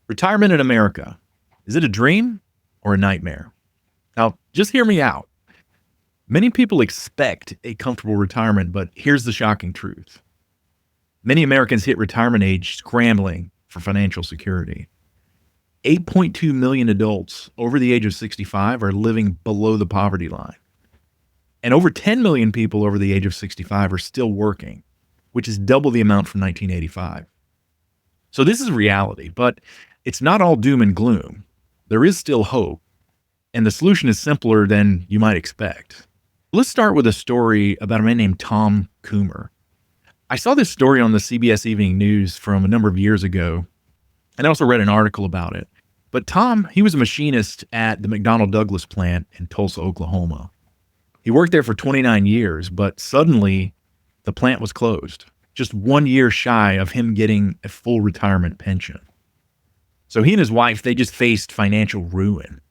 Retirement in America. Is it a dream or a nightmare? Now, just hear me out. Many people expect a comfortable retirement, but here's the shocking truth. Many Americans hit retirement age scrambling for financial security. 8.2 million adults over the age of 65 are living below the poverty line. And over 10 million people over the age of 65 are still working, which is double the amount from 1985. So this is reality, but it's not all doom and gloom. There is still hope, and the solution is simpler than you might expect. Let's start with a story about a man named Tom Croomer. I saw this story on the CBS Evening News from a number of years ago, and I also read an article about it. But Tom, he was a machinist at the McDonnell Douglas plant in Tulsa, Oklahoma. He worked there for 29 years, but suddenly the plant was closed, just 1 year shy of him getting a full retirement pension. So he and his wife, they just faced financial ruin.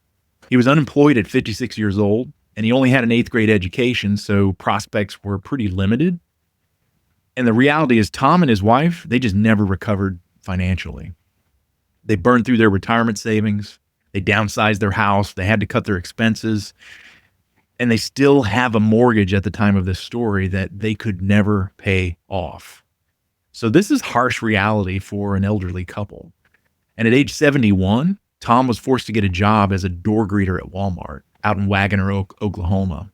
He was unemployed at 56 years old, and he only had an 8th grade education, so prospects were pretty limited. And the reality is Tom and his wife, they just never recovered financially. They burned through their retirement savings. They downsized their house. They had to cut their expenses. And they still have a mortgage at the time of this story that they could never pay off. So this is harsh reality for an elderly couple. And at age 71, Tom was forced to get a job as a door greeter at Walmart out in Wagoner, Oklahoma.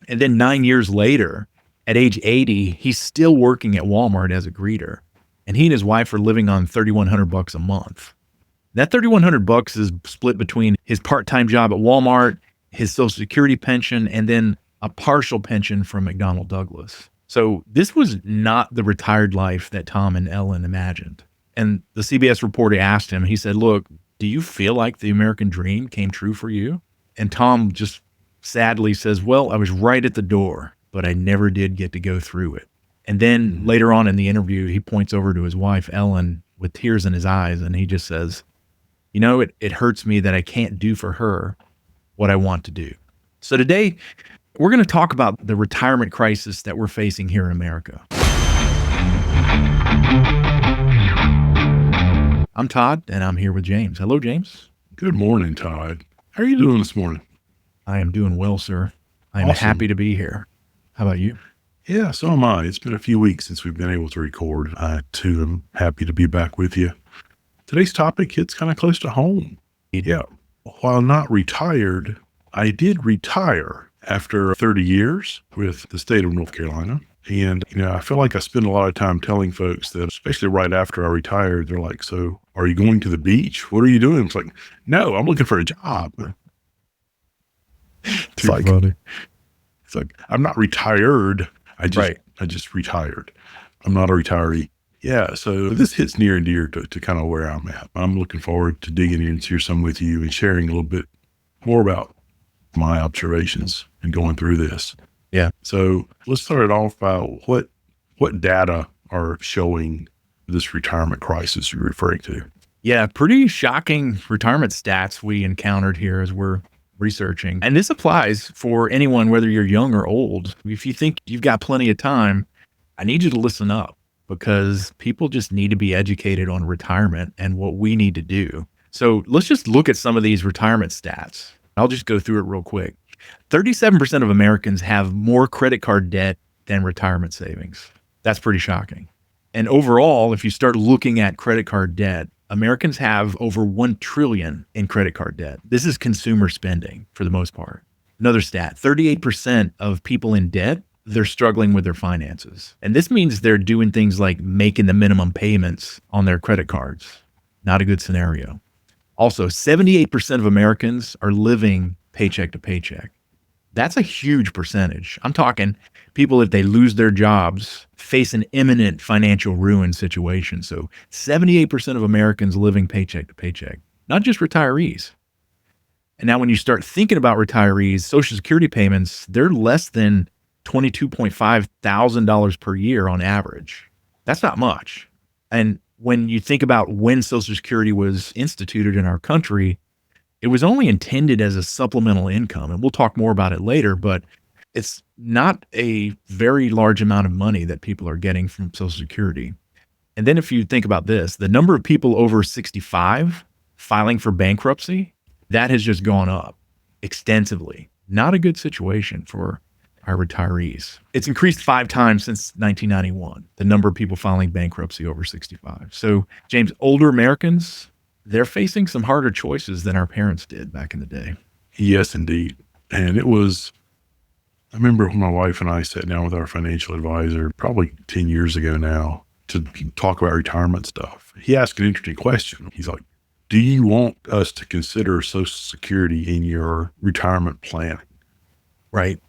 And then 9 years later, at age 80, he's still working at Walmart as a greeter. And he and his wife are living on $3,100 a month. That $3,100 is split between his part-time job at Walmart, his Social Security pension, and then a partial pension from McDonnell Douglas. So this was not the retired life that Tom and Ellen imagined. And the CBS reporter asked him, he said, "Look, do you feel like the American dream came true for you?" And Tom just sadly says, "Well, I was right at the door, but I never did get to go through it." And then later on in the interview, he points over to his wife, Ellen, with tears in his eyes, and he just says, "You know, it hurts me that I can't do for her what I want to do." So today, we're going to talk about the retirement crisis that we're facing here in America. I'm Todd, and I'm here with James. Hello, James. Good morning, Todd. How are you doing this morning? I am doing well, sir. I'm Awesome. happy to be here. How about you? Yeah, so am I. It's been a few weeks since we've been able to record. I, too, am happy to be back with you. Today's topic hits kind of close to home. Yeah. While not retired, I did retire after 30 years with the state of North Carolina. And, I feel like I spend a lot of time telling folks that, especially right after I retired, they're like, "So are you going to the beach? What are you doing?" It's like, "No, I'm looking for a job." It's like, funny. It's like, I'm not retired. I just retired. I'm not a retiree. Yeah. So this hits near and dear to kind of where I'm at. I'm looking forward to digging into some with you and sharing a little bit more about my observations and going through this. Yeah. So let's start it off by what data are showing this retirement crisis you're referring to. Yeah, pretty shocking retirement stats we encountered here as we're researching. And this applies for anyone, whether you're young or old. If you think you've got plenty of time, I need you to listen up, because people just need to be educated on retirement and what we need to do. So let's just look at some of these retirement stats. I'll just go through it real quick. 37% of Americans have more credit card debt than retirement savings. That's pretty shocking. And overall, if you start looking at credit card debt, Americans have over $1 trillion in credit card debt. This is consumer spending for the most part. Another stat, 38% of people in debt, they're struggling with their finances. And this means they're doing things like making the minimum payments on their credit cards. Not a good scenario. Also, 78% of Americans are living paycheck to paycheck. That's a huge percentage. I'm talking people, if they lose their jobs, face an imminent financial ruin situation. So 78% of Americans living paycheck to paycheck, not just retirees. And now when you start thinking about retirees, Social Security payments, they're less than $22.5 thousand per year on average. That's not much. And when you think about when Social Security was instituted in our country, it was only intended as a supplemental income. And we'll talk more about it later, but it's not a very large amount of money that people are getting from Social Security. And then if you think about this, the number of people over 65 filing for bankruptcy, that has just gone up extensively. Not a good situation for our retirees. It's increased 5 times since 1991, the number of people filing bankruptcy over 65. So, James, older Americans, they're facing some harder choices than our parents did back in the day. Yes, indeed. And I remember when my wife and I sat down with our financial advisor probably 10 years ago now to talk about retirement stuff. He asked an interesting question. He's like, do you want us to consider Social Security in your retirement planning? Right.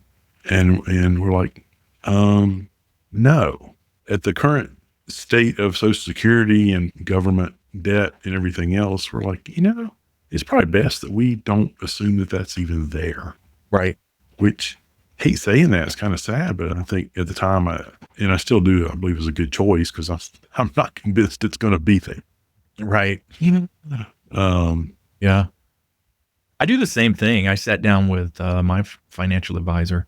And we're like, no. At the current state of Social Security and government debt and everything else, we're like, it's probably best that we don't assume that that's even there. Right. Which, hate saying that, it's kind of sad, but I think at the time, I still do, I believe it was a good choice because I'm not convinced it's going to be there. Right. Yeah. I do the same thing. I sat down with my financial advisor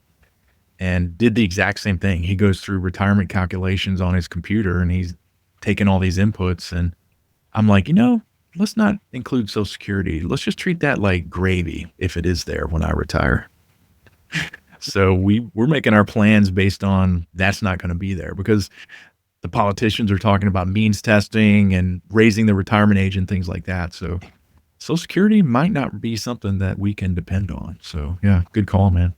and did the exact same thing. He goes through retirement calculations on his computer and he's taking all these inputs. And I'm like, let's not include Social Security. Let's just treat that like gravy if it is there when I retire. So we're making our plans based on that's not going to be there because the politicians are talking about means testing and raising the retirement age and things like that. So Social Security might not be something that we can depend on. So yeah, good call, man.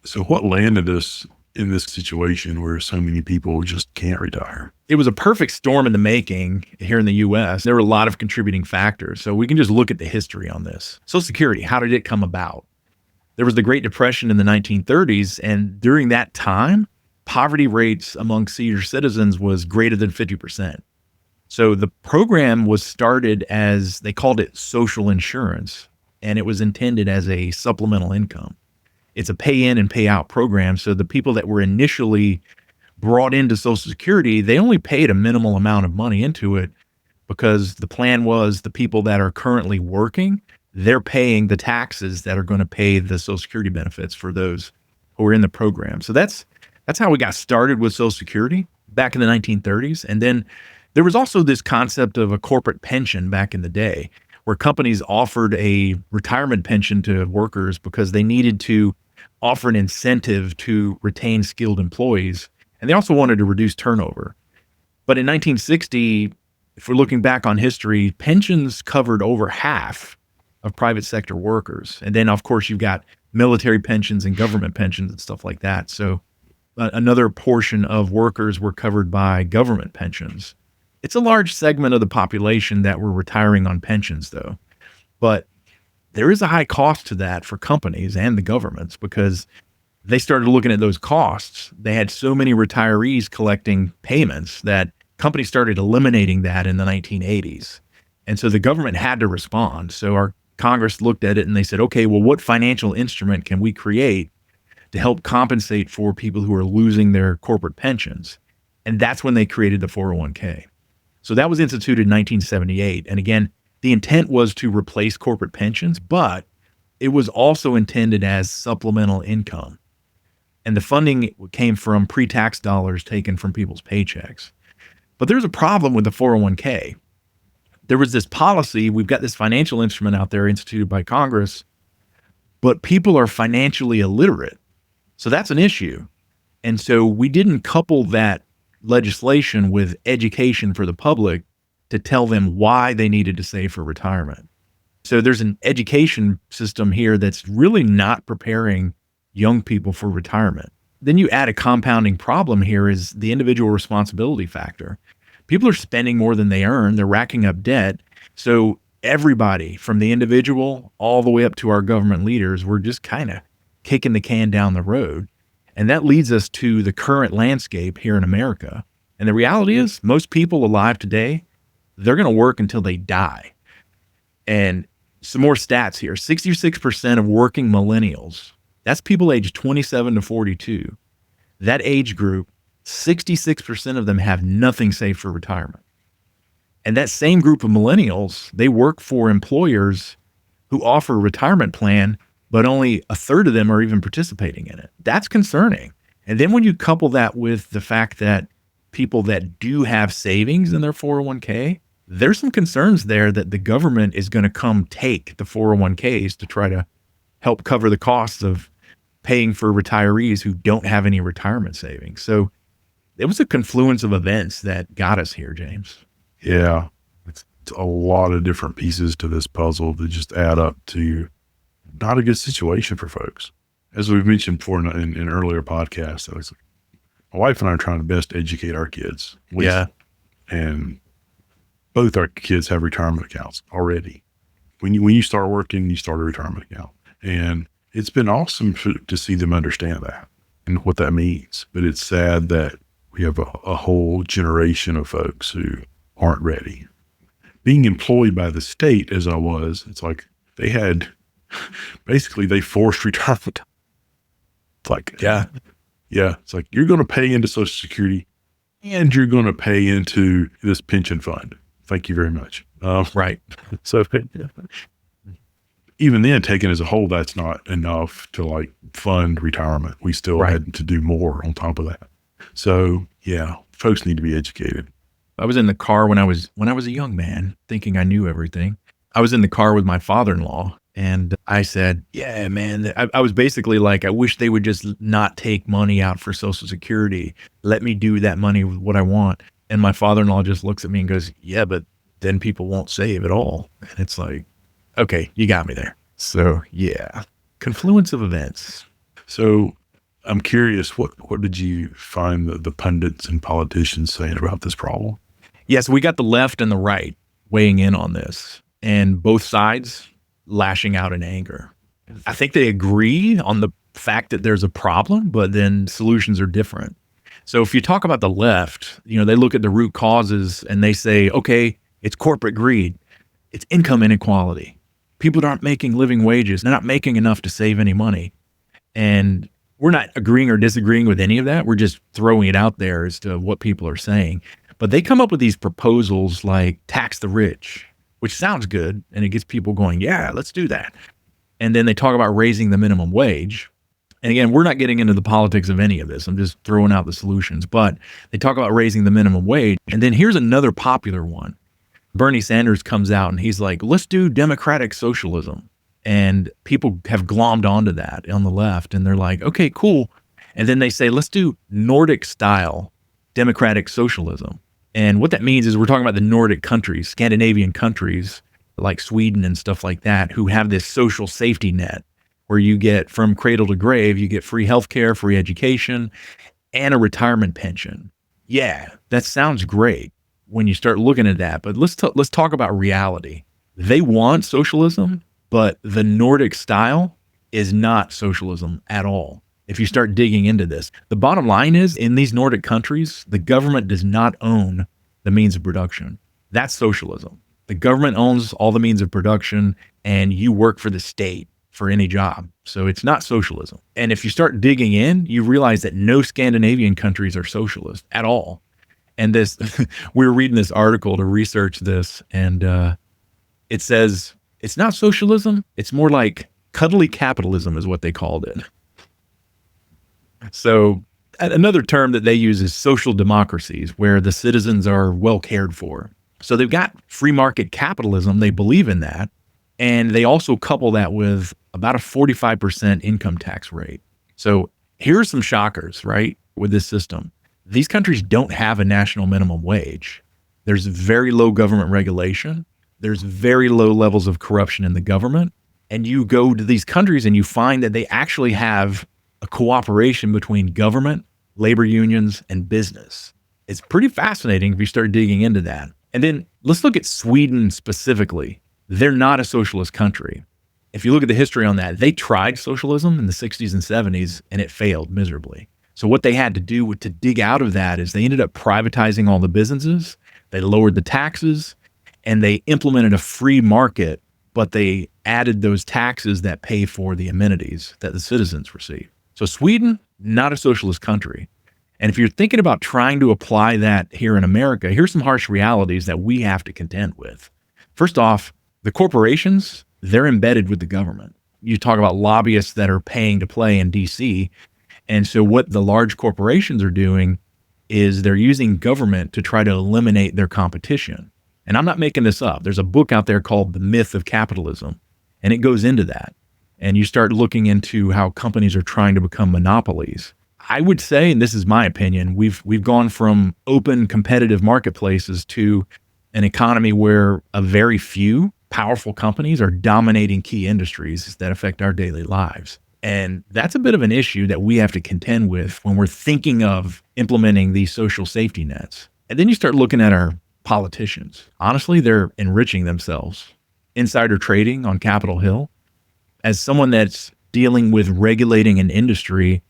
So what landed us in this situation where so many people just can't retire? It was a perfect storm in the making here in the U.S. There were a lot of contributing factors. So we can just look at the history on this. Social Security, how did it come about? There was the Great Depression in the 1930s. And during that time, poverty rates among senior citizens was greater than 50%. So the program was started as, they called it social insurance, and it was intended as a supplemental income. It's a pay in and pay out program. So the people that were initially brought into Social Security, they only paid a minimal amount of money into it because the plan was the people that are currently working, they're paying the taxes that are going to pay the Social Security benefits for those who are in the program. So that's how we got started with Social Security back in the 1930s. And then there was also this concept of a corporate pension back in the day where companies offered a retirement pension to workers because they needed to offer an incentive to retain skilled employees. And they also wanted to reduce turnover. But in 1960, if we're looking back on history, pensions covered over half of private sector workers. And then, of course, you've got military pensions and government pensions and stuff like that. So another portion of workers were covered by government pensions. It's a large segment of the population that were retiring on pensions, though. But there is a high cost to that for companies and the governments because they started looking at those costs. They had so many retirees collecting payments that companies started eliminating that in the 1980s. And so the government had to respond. So our Congress looked at it and they said, okay, well, what financial instrument can we create to help compensate for people who are losing their corporate pensions? And that's when they created the 401k. So that was instituted in 1978. And again, the intent was to replace corporate pensions, but it was also intended as supplemental income. And the funding came from pre-tax dollars taken from people's paychecks. But there's a problem with the 401k. There was this policy, we've got this financial instrument out there instituted by Congress, but people are financially illiterate. So that's an issue. And so we didn't couple that legislation with education for the public to tell them why they needed to save for retirement. So there's an education system here that's really not preparing young people for retirement. Then you add a compounding problem here is the individual responsibility factor. People are spending more than they earn. They're racking up debt. So everybody from the individual all the way up to our government leaders, we're just kind of kicking the can down the road. And that leads us to the current landscape here in America. And the reality is most people alive today, they're going to work until they die. And some more stats here. 66% of working millennials, that's people aged 27 to 42. That age group, 66% of them have nothing saved for retirement. And that same group of millennials, they work for employers who offer a retirement plan, but only a third of them are even participating in it. That's concerning. And then when you couple that with the fact that people that do have savings in their 401k, there's some concerns there that the government is going to come take the 401ks to try to help cover the costs of paying for retirees who don't have any retirement savings. So it was a confluence of events that got us here, James. Yeah. It's a lot of different pieces to this puzzle that just add up to not a good situation for folks. As we've mentioned before in earlier podcasts, my wife and I are trying to best educate our kids. Yeah. And both our kids have retirement accounts already. When you start working, you start a retirement account. And it's been awesome to see them understand that and what that means. But it's sad that we have a whole generation of folks who aren't ready. Being employed by the state as I was, it's like they forced retirement. It's like, yeah. It's like, you're going to pay into Social Security and you're going to pay into this pension fund. Thank you very much. Right. So even then, taken as a whole, that's not enough to like fund retirement. We still had to do more on top of that. So yeah, folks need to be educated. I was in the car when I was a young man, thinking I knew everything. I was in the car with my father-in-law, and I said, yeah, man, I was basically like, I wish they would just not take money out for Social Security. Let me do that money with what I want. And my father-in-law just looks at me and goes, yeah, but then people won't save at all. And it's like, okay, you got me there. So yeah, confluence of events. So I'm curious, what did you find the pundits and politicians saying about this problem? Yes, we got the left and the right weighing in on this, and both sides lashing out in anger. I think they agree on the fact that there's a problem, but then solutions are different. So if you talk about the left, they look at the root causes and they say, okay, it's corporate greed. It's income inequality. People aren't making living wages. They're not making enough to save any money. And we're not agreeing or disagreeing with any of that. We're just throwing it out there as to what people are saying. But they come up with these proposals like tax the rich, which sounds good. And it gets people going, yeah, let's do that. And then they talk about raising the minimum wage. And again, we're not getting into the politics of any of this. I'm just throwing out the solutions. But they talk about raising the minimum wage. And then here's another popular one. Bernie Sanders comes out and he's like, let's do democratic socialism. And people have glommed onto that on the left. And they're like, okay, cool. And then they say, let's do Nordic style democratic socialism. And what that means is we're talking about the Nordic countries, Scandinavian countries like Sweden and stuff like that, who have this social safety net where you get from cradle to grave, you get free healthcare, free education, and a retirement pension. Yeah, that sounds great when you start looking at that. But let's talk about reality. They want socialism, but the Nordic style is not socialism at all. If you start digging into this, the bottom line is in these Nordic countries, the government does not own the means of production. That's socialism. The government owns all the means of production and you work for the state for any job. So it's not socialism. And if you start digging in, you realize that no Scandinavian countries are socialist at all. And this, we were reading this article to research this, and it says it's not socialism. It's more like cuddly capitalism is what they called it. So another term that they use is social democracies, where the citizens are well cared for. So they've got free market capitalism. They believe in that. And they also couple that with about a 45% income tax rate. So here are some shockers, right, with this system. These countries don't have a national minimum wage. There's very low government regulation. There's very low levels of corruption in the government. And you go to these countries and you find that they actually have a cooperation between government, labor unions, and business. It's pretty fascinating if you start digging into that. And then let's look at Sweden specifically. They're not a socialist country. If you look at the history on that, they tried socialism in the 60s and 70s, and it failed miserably. So what they had to do to dig out of that is they ended up privatizing all the businesses. They lowered the taxes, and they implemented a free market, but they added those taxes that pay for the amenities that the citizens receive. So Sweden, not a socialist country. And if you're thinking about trying to apply that here in America, here's some harsh realities that we have to contend with. First off, the corporations, they're embedded with the government. You talk about lobbyists that are paying to play in DC. And so what the large corporations are doing is they're using government to try to eliminate their competition. And I'm not making this up. There's a book out there called The Myth of Capitalism, and it goes into that. And you start looking into how companies are trying to become monopolies. I would say, and this is my opinion, we've gone from open competitive marketplaces to an economy where a very few powerful companies are dominating key industries that affect our daily lives. And that's a bit of an issue that we have to contend with when we're thinking of implementing these social safety nets. And then you start looking at our politicians. Honestly, they're enriching themselves. Insider trading on Capitol Hill. As someone that's dealing with regulating an industry,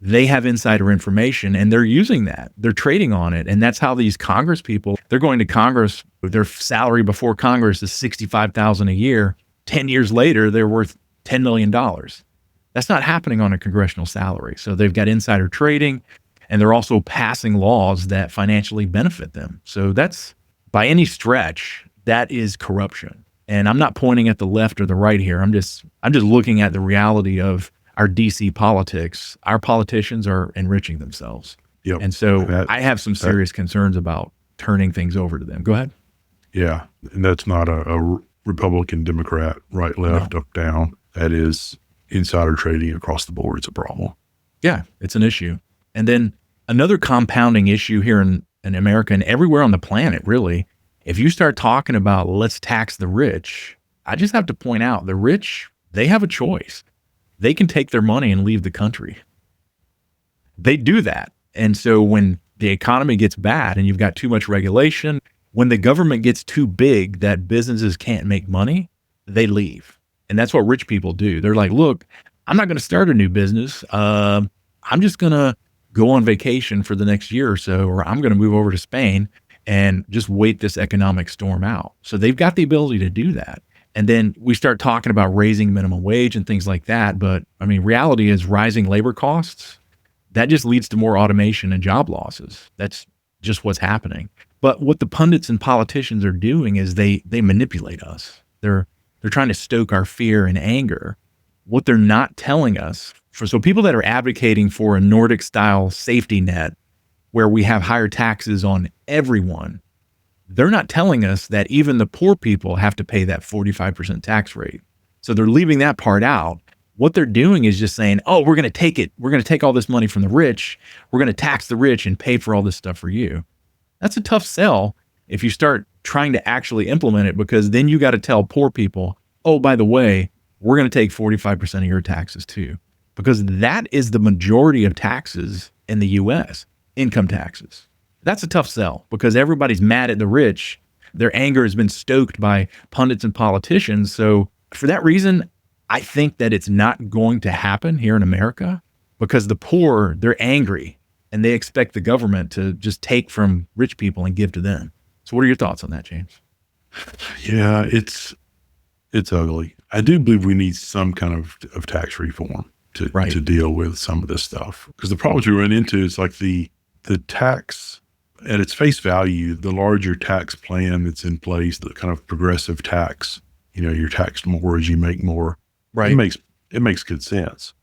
they have insider information and they're using that. They're trading on it. And that's how these Congress people, they're going to Congress. Their salary before Congress is $65,000 a year. 10 years later, they're worth $10 million. That's not happening on a congressional salary. So they've got insider trading, and they're also passing laws that financially benefit them. So that's, by any stretch, that is corruption. And I'm not pointing at the left or the right here. I'm just looking at the reality of our DC politics. Our politicians are enriching themselves. Yep. And so I have some serious concerns about turning things over to them. Go ahead. Yeah. And that's not a Republican, Democrat, right, left, up, down. That is insider trading across the board. It's a problem. Yeah, it's an issue. And then another compounding issue here in America and everywhere on the planet, really, if you start talking about let's tax the rich, I just have to point out the rich, they have a choice. They can take their money and leave the country. They do that. And so when the economy gets bad and you've got too much regulation, when the government gets too big that businesses can't make money, they leave. And that's what rich people do. They're like, look, I'm not going to start a new business. I'm just going to go on vacation for the next year or so, or I'm going to move over to Spain and just wait this economic storm out. So they've got the ability to do that. And then we start talking about raising minimum wage and things like that. But I mean, reality is rising labor costs. That just leads to more automation and job losses. That's just what's happening. But what the pundits and politicians are doing is they manipulate us. They're trying to stoke our fear and anger. What they're not telling us, so people that are advocating for a Nordic style safety net where we have higher taxes on everyone, they're not telling us that even the poor people have to pay that 45% tax rate. So they're leaving that part out. What they're doing is just saying, oh, we're going to take it. We're going to take all this money from the rich. We're going to tax the rich and pay for all this stuff for you. That's a tough sell if you start trying to actually implement it, because then you got to tell poor people, oh, by the way, we're going to take 45% of your taxes too, because that is the majority of taxes in the U.S., income taxes. That's a tough sell because everybody's mad at the rich. Their anger has been stoked by pundits and politicians. So for that reason, I think that it's not going to happen here in America because the poor, they're angry and they expect the government to just take from rich people and give to them. So what are your thoughts on that, James? Yeah, it's ugly. I do believe we need some kind of tax reform to deal with some of this stuff. Because the problems we run into is like the tax at its face value, the larger tax plan that's in place, the kind of progressive tax, you're taxed more as you make more. Right. It makes good sense.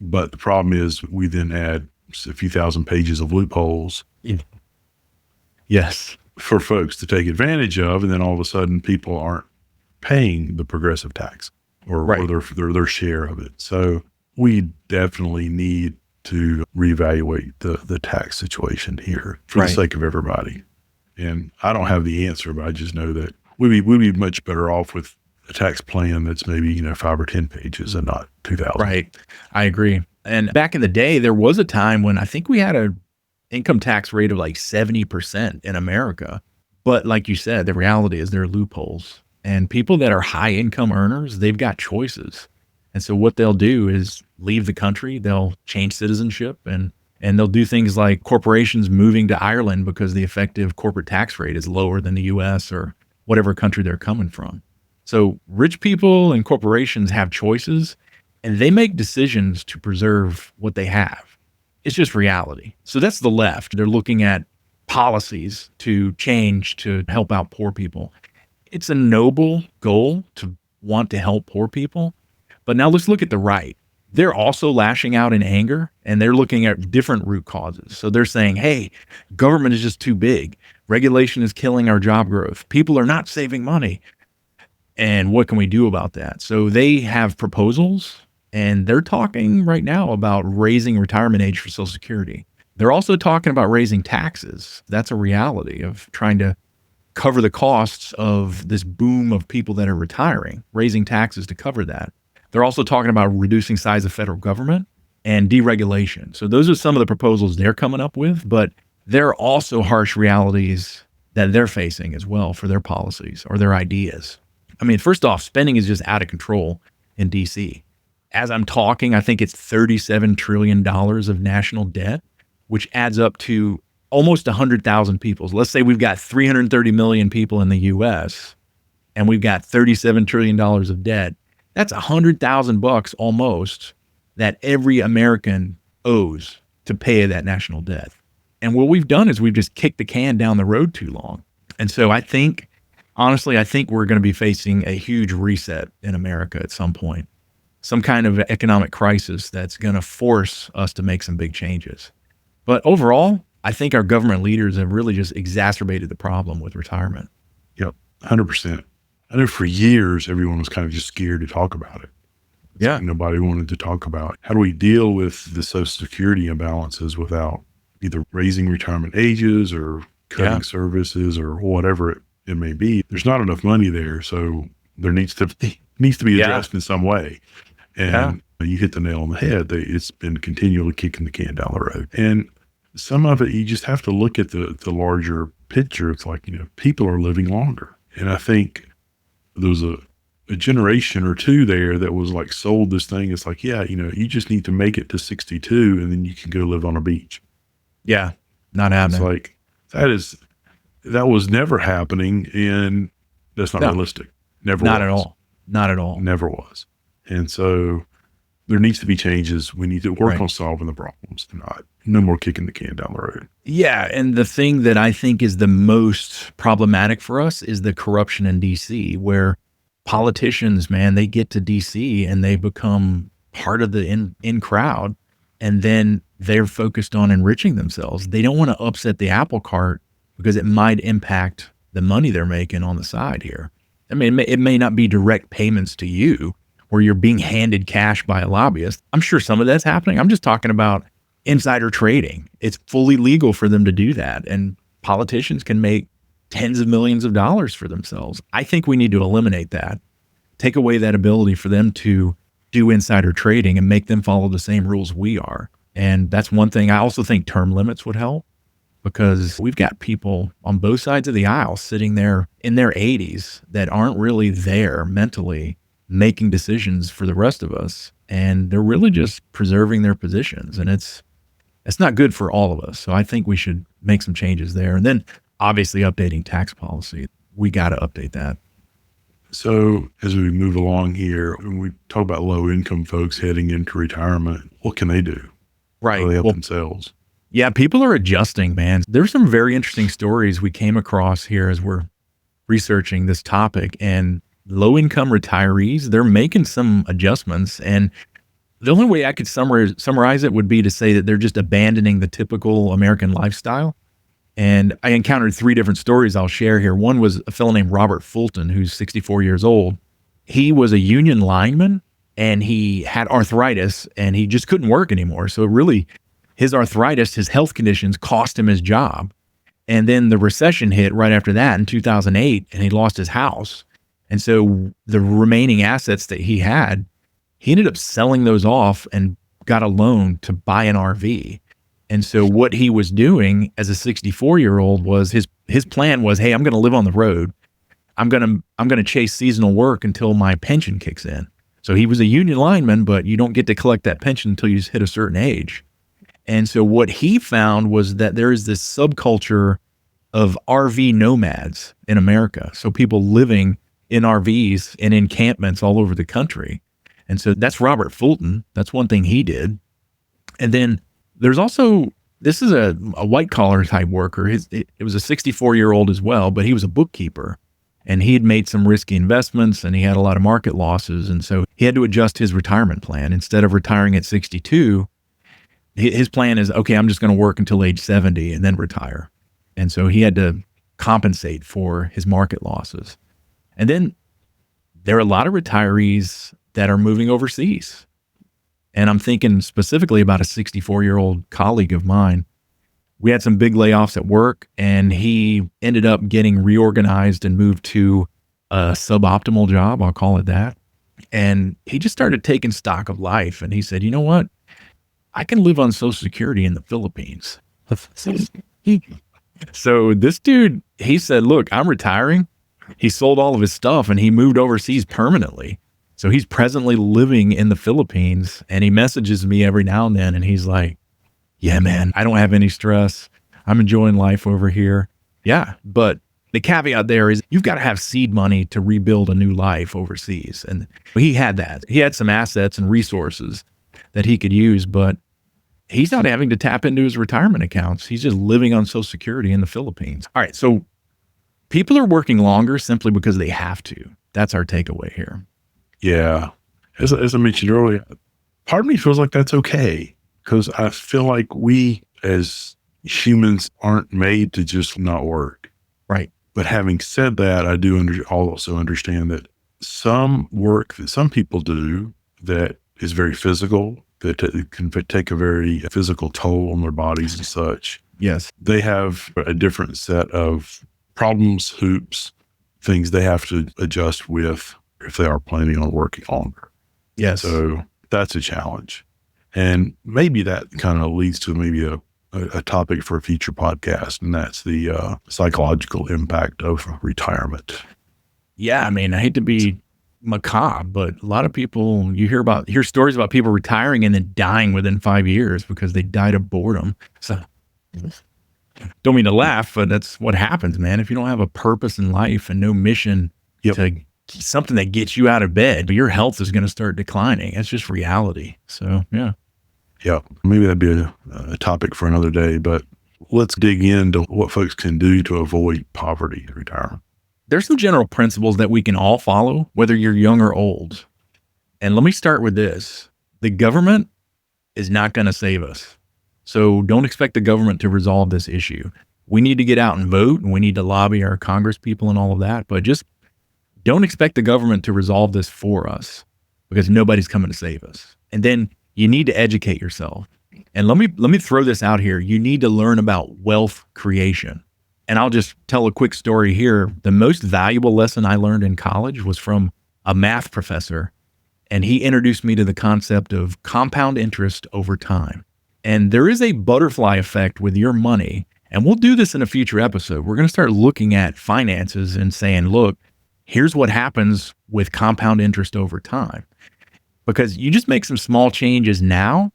But the problem is we then add a few thousand pages of loopholes. Yes. For folks to take advantage of. And then all of a sudden people aren't paying the progressive tax or their share of it. So we definitely need to reevaluate the tax situation here for the sake of everybody. And I don't have the answer, but I just know that we'd be much better off with a tax plan that's maybe, 5 or 10 pages and not 2,000. Right. I agree. And back in the day, there was a time when I think we had a income tax rate of like 70% in America. But like you said, the reality is there are loopholes. And people that are high income earners, they've got choices. And so what they'll do is leave the country, they'll change citizenship, and they'll do things like corporations moving to Ireland because the effective corporate tax rate is lower than the US or whatever country they're coming from. So rich people and corporations have choices, and they make decisions to preserve what they have. It's just reality. So that's the left. They're looking at policies to change to help out poor people. It's a noble goal to want to help poor people. But now let's look at the right. they're also lashing out in anger, and they're looking at different root causes. So they're saying, hey, government is just too big. Regulation is killing our job growth. People are not saving money. And what can we do about that? So they have proposals, and they're talking right now about raising retirement age for Social Security. They're also talking about raising taxes. That's a reality of trying to cover the costs of this boom of people that are retiring, raising taxes to cover that. They're also talking about reducing size of federal government and deregulation. So those are some of the proposals they're coming up with, but there are also harsh realities that they're facing as well for their policies or their ideas. I mean, first off, spending is just out of control in DC. As I'm talking, I think it's $37 trillion of national debt, which adds up to almost 100,000 people. So let's say we've got 330 million people in the US and we've got $37 trillion of debt. That's $100,000 almost that every American owes to pay that national debt. And what we've done is we've just kicked the can down the road too long. And so I think, honestly, I think we're going to be facing a huge reset in America at some point, some kind of economic crisis that's going to force us to make some big changes. But overall, I think our government leaders have really just exacerbated the problem with retirement. Yep, 100%. I know for years, everyone was kind of just scared to talk about it. Yeah. Nobody wanted to talk about how do we deal with the Social Security imbalances without either raising retirement ages or cutting services or whatever it may be. There's not enough money there, so there needs to be addressed in some way. And you hit the nail on the head. It's been continually kicking the can down the road. And some of it, you just have to look at the larger picture. It's like, people are living longer. And I think there was a generation or two there that was like sold this thing. It's like, you just need to make it to 62 and then you can go live on a beach. Yeah. Not happening. It's like, that was never happening. And that's not realistic. Never Not was. at all. Not at all. Never was. And so there needs to be changes. We need to work on solving the problems, no more kicking the can down the road. Yeah. And the thing that I think is the most problematic for us is the corruption in DC, where politicians, man, they get to DC and they become part of the in crowd, and then they're focused on enriching themselves. They don't want to upset the apple cart because it might impact the money they're making on the side here. I mean, it may not be direct payments to you where you're being handed cash by a lobbyist. I'm sure some of that's happening. I'm just talking about insider trading. It's fully legal for them to do that. And politicians can make tens of millions of dollars for themselves. I think we need to eliminate that, take away that ability for them to do insider trading and make them follow the same rules we are. And that's one thing. I also think term limits would help, because we've got people on both sides of the aisle sitting there in their 80s that aren't really there mentally making decisions for the rest of us. And they're really just preserving their positions. And it's not good for all of us. So I think we should make some changes there. And then obviously updating tax policy. We got to update that. So as we move along here, when we talk about low income folks heading into retirement, what can they do? Right. How do they help themselves? Yeah, people are adjusting, man. There's some very interesting stories we came across here as we're researching this topic, and low-income retirees, they're making some adjustments. And the only way I could summarize it would be to say that they're just abandoning the typical American lifestyle. And I encountered 3 different stories I'll share here. One was a fellow named Robert Fulton, who's 64 years old. He was a union lineman, and he had arthritis, and he just couldn't work anymore. So really, his arthritis, his health conditions cost him his job. And then the recession hit right after that in 2008, and he lost his house. And so the remaining assets that he had, he ended up selling those off and got a loan to buy an RV. And so what he was doing as a 64-year-old was his plan was, hey, I'm going to live on the road. I'm going to chase seasonal work until my pension kicks in. So he was a union lineman, but you don't get to collect that pension until you hit a certain age. And so what he found was that there is this subculture of RV nomads in America. So people living in RVs and encampments all over the country. And so that's Robert Fulton. That's one thing he did. And then there's also, this is a white collar type worker. It was a 64-year-old as well, but he was a bookkeeper. and he had made some risky investments and he had a lot of market losses. And so he had to adjust his retirement plan. Instead of retiring at 62, his plan is, okay, I'm just going to work until age 70 and then retire. And so he had to compensate for his market losses. And then there are a lot of retirees that are moving overseas. And I'm thinking specifically about a 64-year-old colleague of mine. We had some big layoffs at work, and he ended up getting reorganized and moved to a suboptimal job, I'll call it that. And he just started taking stock of life. And he said, you know what? I can live on Social Security in the Philippines. So this dude, he said, look, I'm retiring. He sold all of his stuff and he moved overseas permanently. So he's presently living in the Philippines, and he messages me every now and then. And he's like, yeah, man, I don't have any stress. I'm enjoying life over here. Yeah. But the caveat there is you've got to have seed money to rebuild a new life overseas. And he had that. He had some assets and resources that he could use, but he's not having to tap into his retirement accounts. He's just living on Social Security in the Philippines. All right. So people are working longer simply because they have to. That's our takeaway here. Yeah. As I mentioned earlier, part of me feels like that's okay, because I feel like we as humans aren't made to just not work. Right. But having said that, I do also understand that some work that some people do that is very physical, that can take a very physical toll on their bodies and such. Yes. They have a different set of problems, hoops, things they have to adjust with if they are planning on working longer. Yes. So that's a challenge. And maybe that kind of leads to maybe a topic for a future podcast, and that's the psychological impact of retirement. Yeah. I mean, I hate to be macabre, but a lot of people, you hear stories about people retiring and then dying within 5 years because they died of boredom. So don't mean to laugh, but that's what happens, man. If you don't have a purpose in life and no mission to something that gets you out of bed, your health is going to start declining. It's just reality. So, yeah. Yeah. Maybe that'd be a topic for another day, but let's dig into what folks can do to avoid poverty in retirement. There's some general principles that we can all follow, whether you're young or old. And let me start with this. The government is not going to save us. So don't expect the government to resolve this issue. We need to get out and vote, and we need to lobby our Congress people and all of that, but just don't expect the government to resolve this for us, because nobody's coming to save us. And then you need to educate yourself. And let me throw this out here. You need to learn about wealth creation. And I'll just tell a quick story here. The most valuable lesson I learned in college was from a math professor, and he introduced me to the concept of compound interest over time. And there is a butterfly effect with your money, and we'll do this in a future episode. We're going to start looking at finances and saying, look, here's what happens with compound interest over time. Because you just make some small changes now,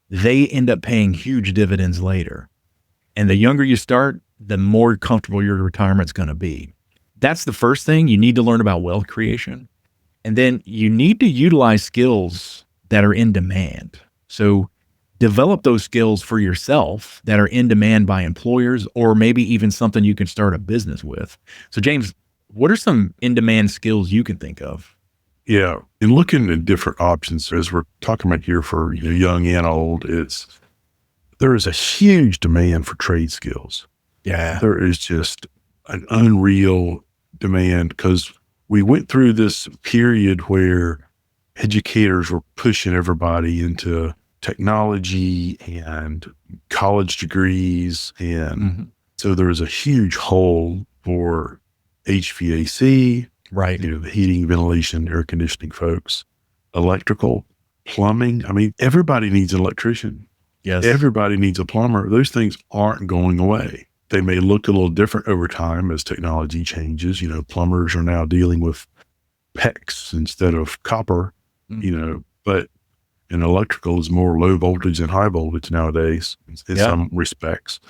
they end up paying huge dividends later. And the younger you start, the more comfortable your retirement's going to be. That's the first thing. You need to learn about wealth creation. And then you need to utilize skills that are in demand. So develop those skills for yourself that are in demand by employers, or maybe even something you can start a business with. So James, what are some in-demand skills you can think of? Yeah. In looking at different options, as we're talking about here for young and old, there is a huge demand for trade skills. Yeah. There is just an unreal demand, because we went through this period where educators were pushing everybody into technology and college degrees. And so there was a huge hole for HVAC, right? The heating, ventilation, air conditioning folks, electrical, plumbing. I mean, everybody needs an electrician. Yes. Everybody needs a plumber. Those things aren't going away. They may look a little different over time as technology changes. Plumbers are now dealing with PEX instead of copper, but and electrical is more low voltage than high voltage nowadays in some respects.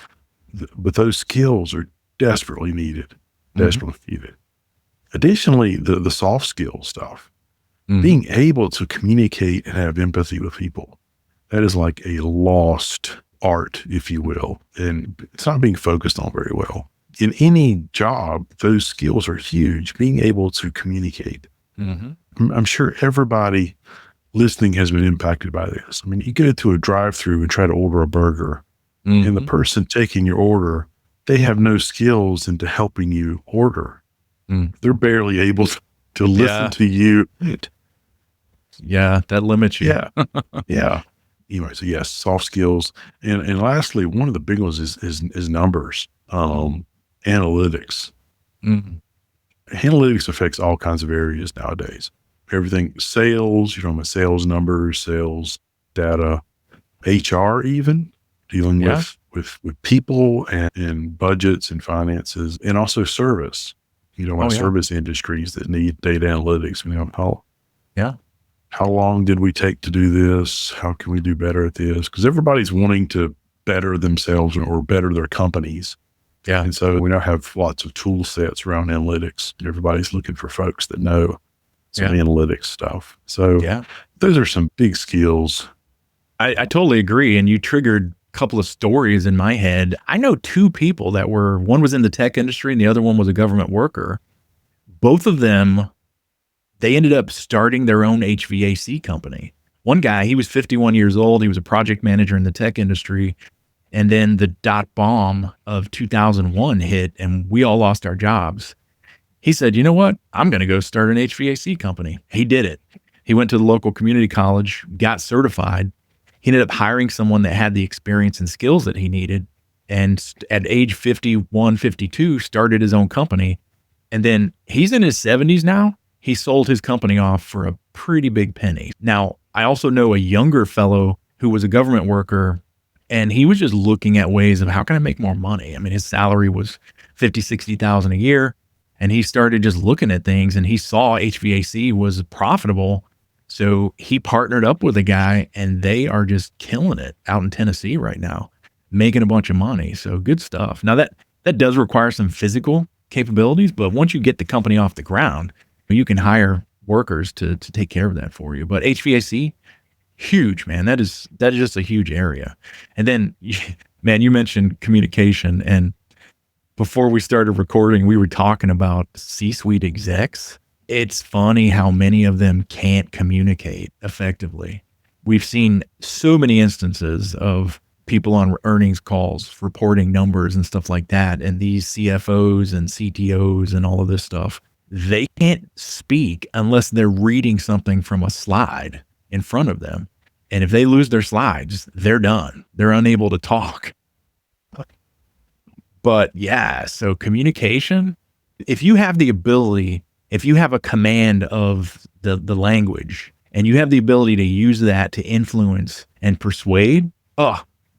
But those skills are desperately needed. Additionally, the soft skill stuff, being able to communicate and have empathy with people, that is like a lost art, if you will, and it's not being focused on very well. in any job, those skills are huge. Being able to communicate. I'm sure everybody listening has been impacted by this. I mean, you go to a drive-through and try to order a burger, and the person taking your order, they have no skills into helping you order. They're barely able to listen to you. Yeah, that limits you. Yeah. Anyway, so yes, soft skills. And lastly, one of the big ones is numbers, analytics. Analytics affects all kinds of areas nowadays. Everything, sales, you're talking about sales numbers, sales data, HR even, dealing with people and budgets and finances, and also service. Service industries that need data analytics. How long did we take to do this? How can we do better at this? Because everybody's wanting to better themselves or better their companies. Yeah. And so we now have lots of tool sets around analytics. Everybody's looking for folks that know some analytics stuff. So those are some big skills. I totally agree. And you triggered a couple of stories in my head. I know two people that one was in the tech industry and the other one was a government worker. Both of them, they ended up starting their own HVAC company. One guy, he was 51 years old. He was a project manager in the tech industry. And then the .bomb of 2001 hit and we all lost our jobs. He said, you know what? I'm going to go start an HVAC company. He did it. He went to the local community college, got certified. He ended up hiring someone that had the experience and skills that he needed. And at age 51, 52, started his own company. And then he's in his 70s now. He sold his company off for a pretty big penny. Now, I also know a younger fellow who was a government worker, and he was just looking at ways of how can I make more money? I mean, his salary was $50,000, $60,000 a year. And he started just looking at things and he saw HVAC was profitable. So he partnered up with a guy and they are just killing it out in Tennessee right now, making a bunch of money. So good stuff. Now that does require some physical capabilities, but once you get the company off the ground, you can hire workers to take care of that for you. But HVAC, huge, man. That is just a huge area. And then, man, you mentioned communication, and before we started recording, we were talking about C-suite execs. It's funny how many of them can't communicate effectively. We've seen so many instances of people on earnings calls reporting numbers and stuff like that. And these CFOs and CTOs and all of this stuff, they can't speak unless they're reading something from a slide in front of them. And if they lose their slides, they're done. They're unable to talk. But yeah, so communication, if you have the ability, if you have a command of the language and you have the ability to use that to influence and persuade,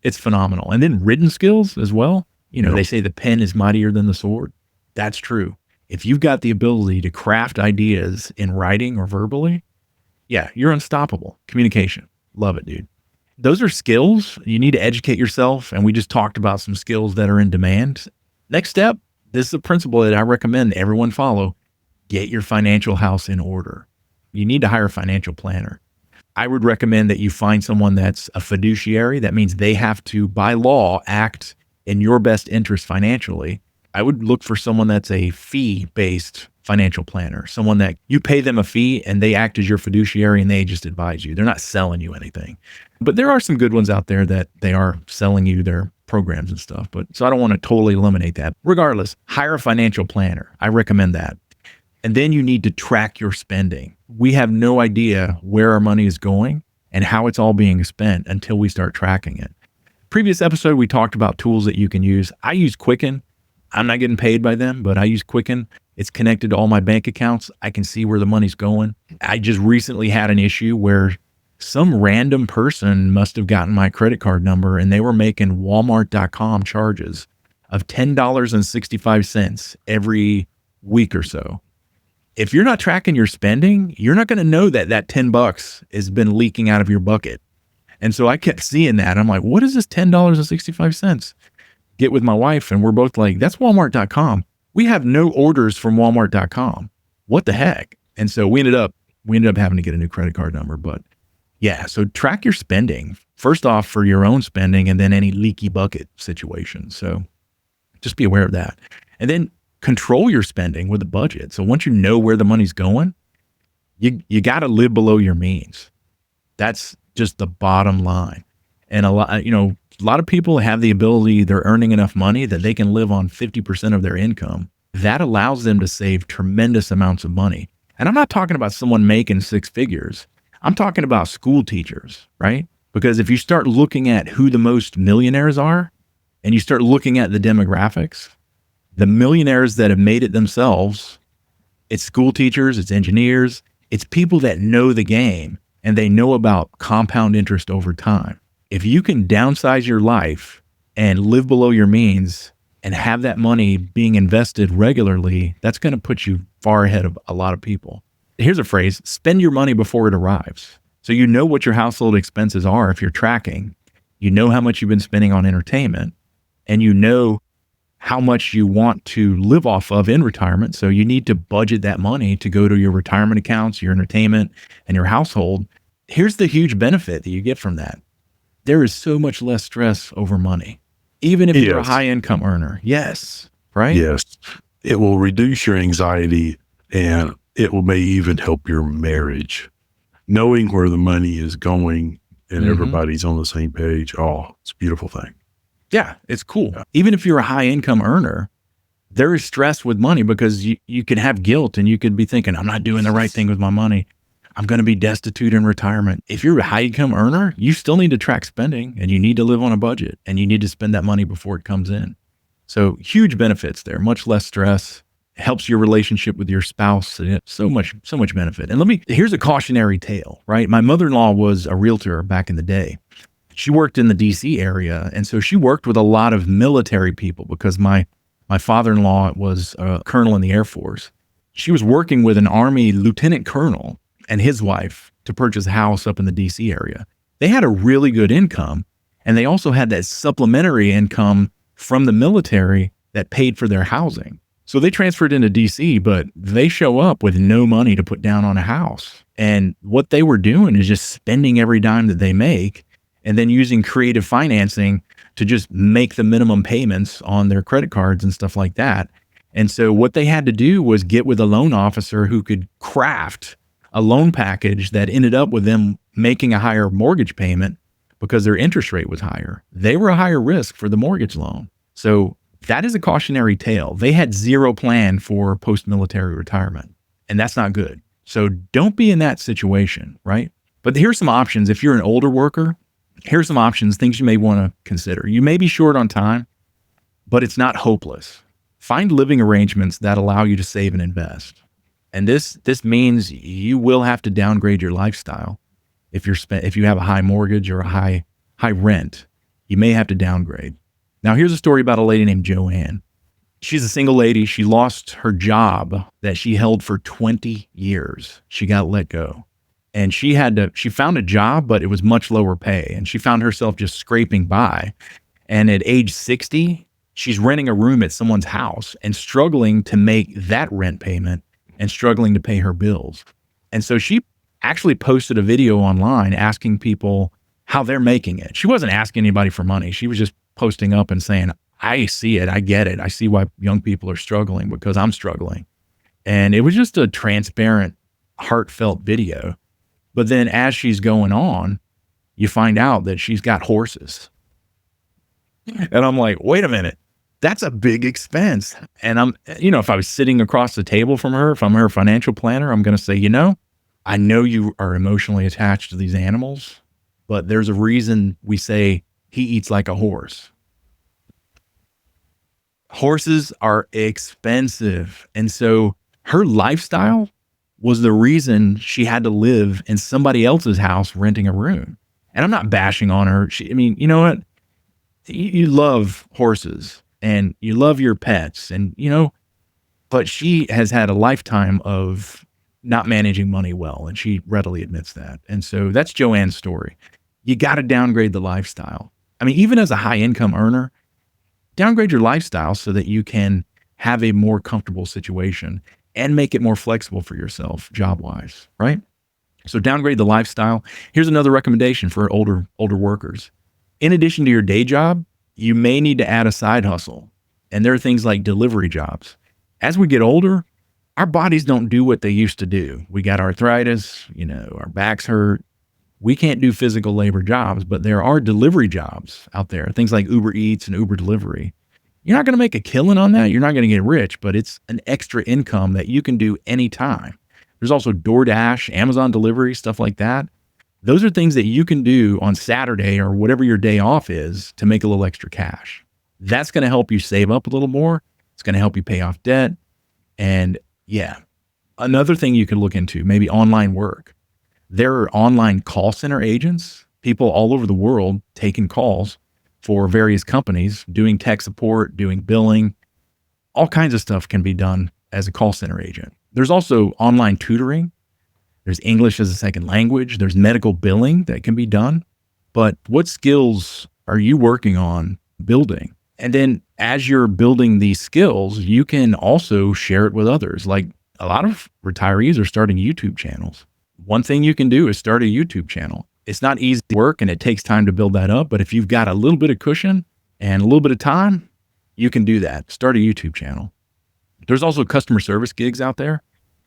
it's phenomenal. And then written skills as well. They say the pen is mightier than the sword. That's true. If you've got the ability to craft ideas in writing or verbally, you're unstoppable. Communication. Love it, dude. Those are skills. You need to educate yourself. And we just talked about some skills that are in demand. Next step, this is a principle that I recommend everyone follow. Get your financial house in order. You need to hire a financial planner. I would recommend that you find someone that's a fiduciary. That means they have to, by law, act in your best interest financially. I would look for someone that's a fee-based financial planner, someone that you pay them a fee and they act as your fiduciary and they just advise you. They're not selling you anything. But there are some good ones out there that they are selling you their programs and stuff. So I don't want to totally eliminate that. Regardless, hire a financial planner. I recommend that. And then you need to track your spending. We have no idea where our money is going and how it's all being spent until we start tracking it. Previous episode, we talked about tools that you can use. I use Quicken. I'm not getting paid by them, but I use Quicken. It's connected to all my bank accounts. I can see where the money's going. I just recently had an issue where some random person must have gotten my credit card number and they were making Walmart.com charges of $10.65 every week or so. If you're not tracking your spending, you're not going to know that $10 has been leaking out of your bucket. And so I kept seeing that. I'm like, what is this $10.65? Get with my wife and we're both like, that's Walmart.com. We have no orders from Walmart.com. What the heck? And so we ended up having to get a new credit card number. But yeah, so track your spending. First off, for your own spending and then any leaky bucket situation. So Just be aware of that. And then control your spending with a budget. So once you know where the money's going, you got to live below your means. That's just the bottom line. And a lot of people have the ability, they're earning enough money that they can live on 50% of their income. That allows them to save tremendous amounts of money. And I'm not talking about someone making six figures. I'm talking about school teachers, right? Because if you start looking at who the most millionaires are and you start looking at the demographics, the millionaires that have made it themselves, it's school teachers, it's engineers, it's people that know the game and they know about compound interest over time. If you can downsize your life and live below your means and have that money being invested regularly, that's going to put you far ahead of a lot of people. Here's a phrase: spend your money before it arrives. So you know what your household expenses are if you're tracking. You know how much you've been spending on entertainment, and you know how much you want to live off of in retirement. So you need to budget that money to go to your retirement accounts, your entertainment, and your household. Here's the huge benefit that you get from that. There is so much less stress over money, even if you're a high income earner. Yes. Right? Yes. It will reduce your anxiety, and it may even help your marriage. Knowing where the money is going and everybody's on the same page. Oh, it's a beautiful thing. Yeah, it's cool. Yeah. Even if you're a high income earner, there is stress with money because you can have guilt and you could be thinking, I'm not doing the right thing with my money. I'm going to be destitute in retirement. If you're a high income earner, you still need to track spending and you need to live on a budget and you need to spend that money before it comes in. So huge benefits there, much less stress, helps your relationship with your spouse. So much benefit. And here's a cautionary tale, right? My mother-in-law was a realtor back in the day. She worked in the DC area. And so she worked with a lot of military people because my father-in-law was a colonel in the Air Force. She was working with an Army lieutenant colonel and his wife to purchase a house up in the DC area. They had a really good income, and they also had that supplementary income from the military that paid for their housing. So they transferred into DC, but they show up with no money to put down on a house. And what they were doing is just spending every dime that they make and then using creative financing to just make the minimum payments on their credit cards and stuff like that. And so what they had to do was get with a loan officer who could craft a loan package that ended up with them making a higher mortgage payment because their interest rate was higher. They were a higher risk for the mortgage loan. So that is a cautionary tale. They had zero plan for post-military retirement, and that's not good. So don't be in that situation, right? But here's some options. If you're an older worker, here's some options, things you may want to consider. You may be short on time, but it's not hopeless. Find living arrangements that allow you to save and invest. And this means you will have to downgrade your lifestyle. If you have a high mortgage or a high rent, you may have to downgrade. Now, here's a story about a lady named Joanne. She's a single lady. She lost her job that she held for 20 years. She got let go. And she found a job, but it was much lower pay. And she found herself just scraping by. And at age 60, she's renting a room at someone's house and struggling to make that rent payment and struggling to pay her bills. And so she actually posted a video online asking people how they're making it. She wasn't asking anybody for money. She was just posting up and saying, I see it. I get it. I see why young people are struggling because I'm struggling. And it was just a transparent, heartfelt video. But then as she's going on, you find out that she's got horses. And I'm like, wait a minute. That's a big expense. And if I was sitting across the table from her, if I'm her financial planner, I'm going to say, I know you are emotionally attached to these animals, but there's a reason we say he eats like a horse. Horses are expensive. And so her lifestyle was the reason she had to live in somebody else's house renting a room. And I'm not bashing on her. You know what? You love horses and you love your pets but she has had a lifetime of not managing money well, and she readily admits that. And so that's Joanne's story. You got to downgrade the lifestyle. Even as a high income earner, downgrade your lifestyle so that you can have a more comfortable situation and make it more flexible for yourself job-wise, right? So downgrade the lifestyle. Here's another recommendation for older workers. In addition to your day job, you may need to add a side hustle. And there are things like delivery jobs. As we get older, our bodies don't do what they used to do. We got arthritis, our backs hurt. We can't do physical labor jobs, but there are delivery jobs out there, things like Uber Eats and Uber Delivery. You're not going to make a killing on that. You're not going to get rich, but it's an extra income that you can do anytime. There's also DoorDash, Amazon delivery, stuff like that. Those are things that you can do on Saturday or whatever your day off is to make a little extra cash. That's going to help you save up a little more. It's going to help you pay off debt. And yeah, another thing you could look into, maybe online work. There are online call center agents, people all over the world taking calls for various companies, doing tech support, doing billing. All kinds of stuff can be done as a call center agent. There's also online tutoring. There's English as a second language. There's medical billing that can be done. But what skills are you working on building? And then as you're building these skills, you can also share it with others. Like a lot of retirees are starting YouTube channels. One thing you can do is start a YouTube channel. It's not easy work and it takes time to build that up. But if you've got a little bit of cushion and a little bit of time, you can do that. Start a YouTube channel. There's also customer service gigs out there.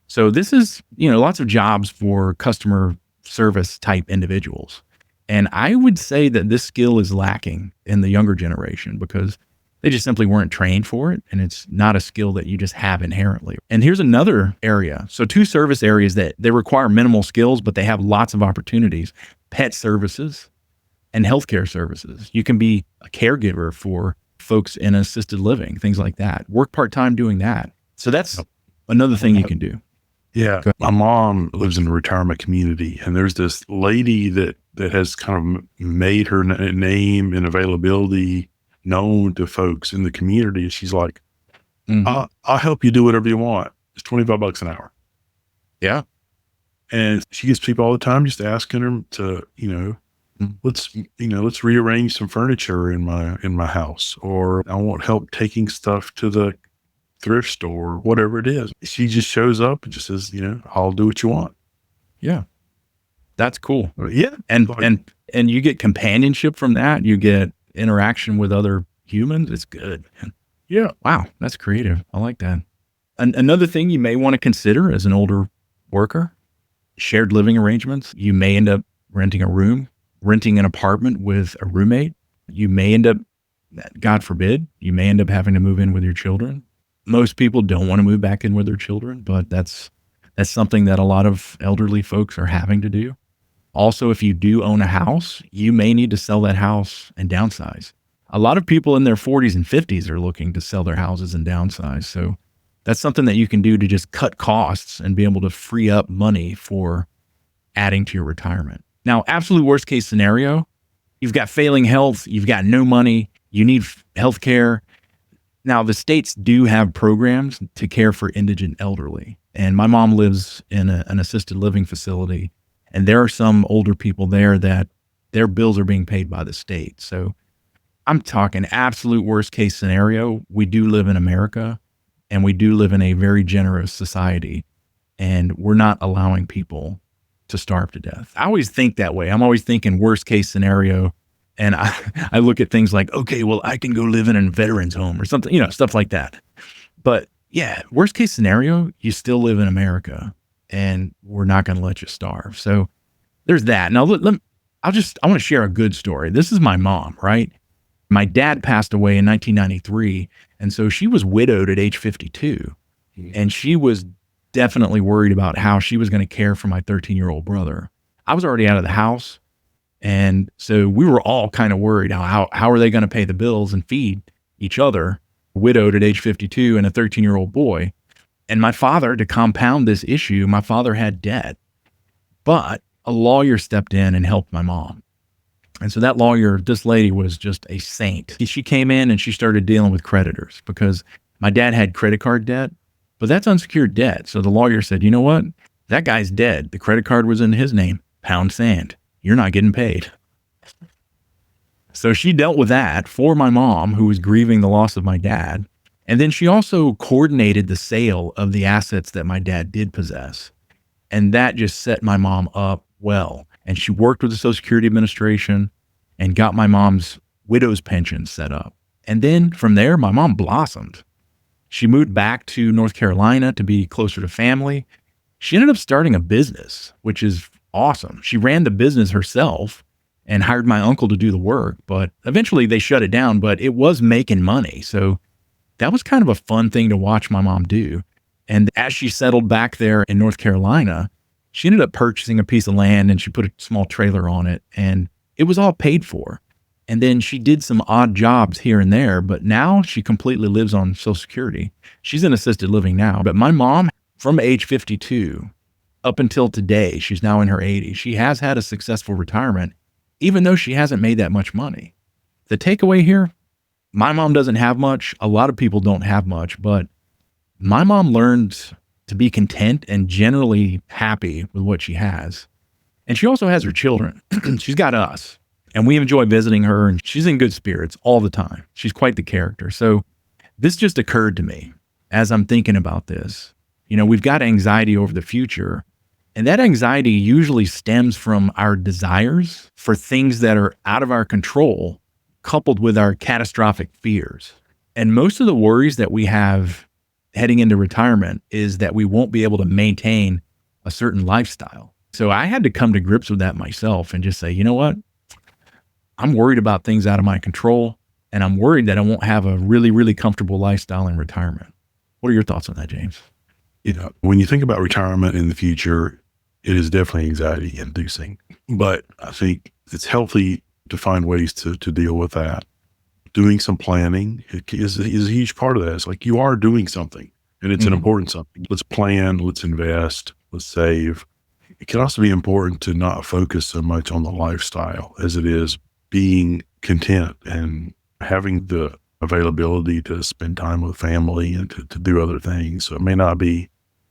So this is, lots of jobs for customer service type individuals. And I would say that this skill is lacking in the younger generation because they just simply weren't trained for it. And it's not a skill that you just have inherently. And here's another area. So 2 service areas that they require minimal skills, but they have lots of opportunities: pet services and healthcare services. You can be a caregiver for folks in assisted living, things like that. Work part-time doing that. So that's another thing you can do. Yeah. My mom lives in a retirement community, and there's this lady that has kind of made her name and availability known to folks in the community. She's like, I'll help you do whatever you want. It's $25 an hour. Yeah. And she gets people all the time just asking her to, let's rearrange some furniture in my house, or I want help taking stuff to the thrift store, whatever it is. She just shows up and just says, I'll do what you want. Yeah. That's cool. Yeah. And you get companionship from that. You get interaction with other humans. It's good. Yeah. Wow. That's creative. I like that. Another thing you may want to consider as an older worker, shared living arrangements. You may end up renting a room, renting an apartment with a roommate. You may end up, God forbid, you may end up having to move in with your children. Most people don't want to move back in with their children, but that's something that a lot of elderly folks are having to do. Also, if you do own a house, you may need to sell that house and downsize. A lot of people in their 40s and 50s are looking to sell their houses and downsize. So that's something that you can do to just cut costs and be able to free up money for adding to your retirement. Now, absolute worst case scenario, you've got failing health, you've got no money, you need health care. Now, the states do have programs to care for indigent elderly. And my mom lives in an assisted living facility. And there are some older people there that their bills are being paid by the state. So I'm talking absolute worst case scenario. We do live in America, and we do live in a very generous society. And we're not allowing people to starve to death. I always think that way. I'm always thinking worst case scenario. And I look at things like, okay, well, I can go live in a veteran's home or something, stuff like that. But yeah, worst case scenario, you still live in America and we're not going to let you starve. So there's that. Now, I want to share a good story. This is my mom, right? My dad passed away in 1993. And so she was widowed at age 52. And she was definitely worried about how she was going to care for my 13-year-old brother. I was already out of the house. And so we were all kind of worried, how are they going to pay the bills and feed each other, widowed at age 52 and a 13-year-old boy. And my father, to compound this issue, my father had debt, but a lawyer stepped in and helped my mom. And so that lawyer, this lady was just a saint. She came in and she started dealing with creditors because my dad had credit card debt, but that's unsecured debt. So the lawyer said, you know what? That guy's dead. The credit card was in his name, pound sand. You're not getting paid. So she dealt with that for my mom, who was grieving the loss of my dad. And then she also coordinated the sale of the assets that my dad did possess. And that just set my mom up well. And she worked with the Social Security Administration and got my mom's widow's pension set up. And then from there, my mom blossomed. She moved back to North Carolina to be closer to family. She ended up starting a business, which is awesome. She ran the business herself and hired my uncle to do the work, but eventually they shut it down, but it was making money. So that was kind of a fun thing to watch my mom do. And as she settled back there in North Carolina, she ended up purchasing a piece of land and she put a small trailer on it and it was all paid for. And then she did some odd jobs here and there, but now she completely lives on Social Security. She's in assisted living now. But my mom, from age 52 up until today, she's now in her 80s. She has had a successful retirement, even though she hasn't made that much money. The takeaway here, my mom doesn't have much. A lot of people don't have much, but my mom learned to be content and generally happy with what she has. And she also has her children. She's got us. And we enjoy visiting her, and she's in good spirits all the time. She's quite the character. So this just occurred to me as I'm thinking about this. You know, we've got anxiety over the future, and that anxiety usually stems from our desires for things that are out of our control, coupled with our catastrophic fears. And most of the worries that we have heading into retirement is that we won't be able to maintain a certain lifestyle. So I had to come to grips with that myself and just say, you know what? I'm worried about things out of my control, and I'm worried that I won't have a really, really comfortable lifestyle in retirement. What are your thoughts on that, James? You know, when you think about retirement in the future, it is definitely anxiety inducing, but I think it's healthy to find ways to deal with that. Doing some planning is a huge part of that. It's like you are doing something, and it's an important something. Let's plan, let's invest, let's save. It can also be important to not focus so much on the lifestyle as it is being content and having the availability to spend time with family and to do other things. So it may not be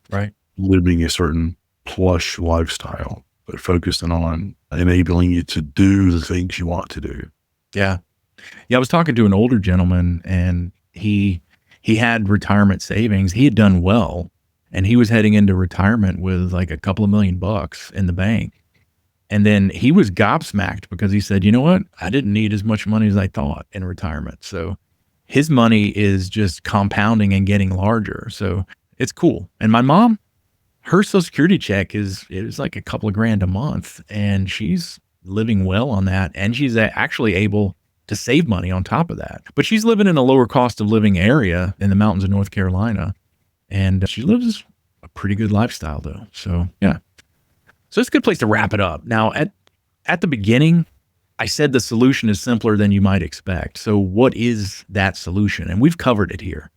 right living a certain plush lifestyle, but focusing on enabling you to do the things you want to do. Yeah. I was talking to an older gentleman, and he had retirement savings. He had done well, and he was heading into retirement with like a couple of $1,000,000 in the bank. And then he was gobsmacked because he said, you know what? I didn't need as much money as I thought in retirement. So his money is just compounding and getting larger. So it's cool. And my mom, her Social Security check is like a couple of grand a month, and she's living well on that. And she's actually able to save money on top of that. But she's living in a lower cost of living area in the mountains of North Carolina. And she lives a pretty good lifestyle though. So yeah. So it's a good place to wrap it up. Now, at the beginning, I said the solution is simpler than you might expect. So what is that solution? And we've covered it here.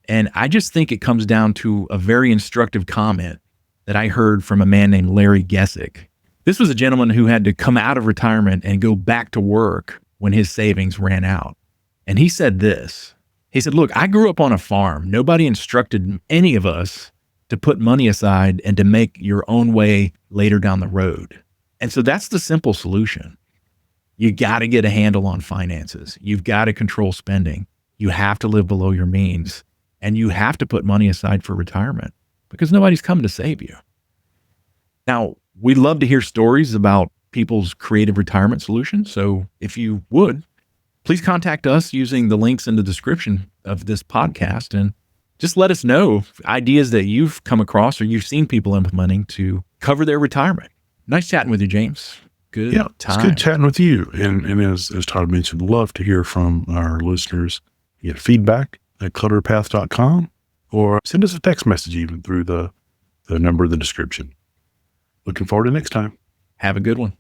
And I just think it comes down to a very instructive comment that I heard from a man named Larry Gessick. This was a gentleman who had to come out of retirement and go back to work when his savings ran out. And he said this. He said, look, I grew up on a farm. Nobody instructed any of us to put money aside and to make your own way later down the road. And so that's the simple solution. You got to get a handle on finances. You've got to control spending. You have to live below your means, and you have to put money aside for retirement because nobody's coming to save you. Now, we'd love to hear stories about people's creative retirement solutions. So if you would, please contact us using the links in the description of this podcast and just let us know ideas that you've come across or you've seen people implementing to cover their retirement. Nice chatting with you, James. Good time. It's good chatting with you. And as Todd mentioned, love to hear from our listeners. Get feedback at clutterpath.com or send us a text message even through the number in the description. Looking forward to next time. Have a good one.